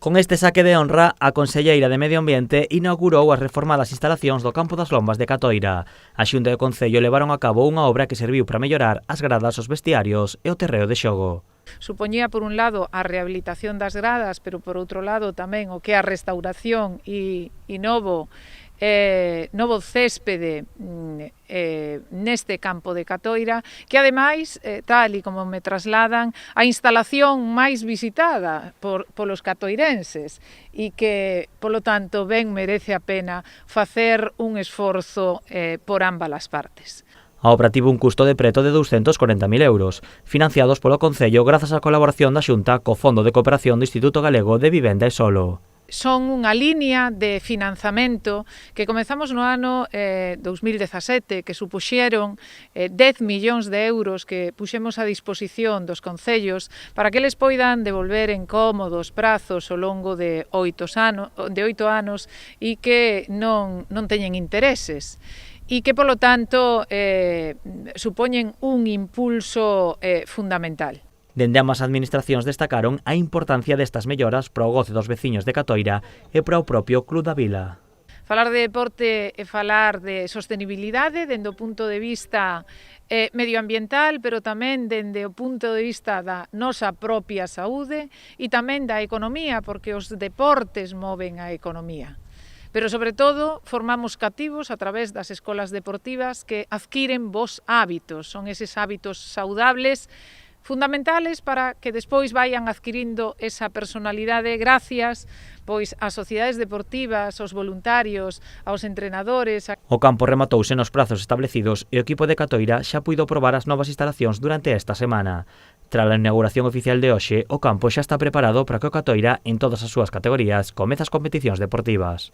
Con este saque de honra, a conselleira de Medio Ambiente inaugurou as reformadas instalacións do campo das Lombas de Catoira. A Xunta e o Concello levaron a cabo unha obra que serviu para mellorar as gradas, os vestiarios e o terreo de xogo. Supoñía, por un lado, a rehabilitación das gradas, pero por outro lado tamén o que é a restauración e novo céspede neste campo de Catoira, que ademais, tal e como me trasladan, a instalación máis visitada polos catoirenses e que, polo tanto, ben merece a pena facer un esforzo por ambas as partes. A obra tivo un custo de preto de 240.000 euros, financiados polo Concello grazas á colaboración da Xunta co Fondo de Cooperación do Instituto Galego de Vivenda e Solo. Son unha liña de financiamento que comezamos no ano 2017, que supuxeron 10 millóns de euros que puxemos a disposición dos concellos para que eles poidan devolver en cómodos prazos ao longo de 8 anos e que non teñen intereses e que, polo tanto, supoñen un impulso fundamental. Dende ambas administracións destacaron a importancia destas melloras para o goce dos veciños de Catoira e para o propio Club da Vila. Falar de deporte é falar de sostenibilidade dende o punto de vista medioambiental, pero tamén dende o punto de vista da nosa propia saúde e tamén da economía, porque os deportes moven a economía. Pero, sobre todo, formamos cativos a través das escolas deportivas que adquiren bons hábitos. Son eses hábitos saudables fundamentales para que despois vayan adquirindo esa personalidade gracias pois ás sociedades deportivas, aos voluntarios, aos entrenadores. O campo rematouse nos prazos establecidos e o equipo de Catoira xa puido probar as novas instalacións durante esta semana. Tras a inauguración oficial de hoxe, o campo xa está preparado para que o Catoira, en todas as súas categorías, comece as competicións deportivas.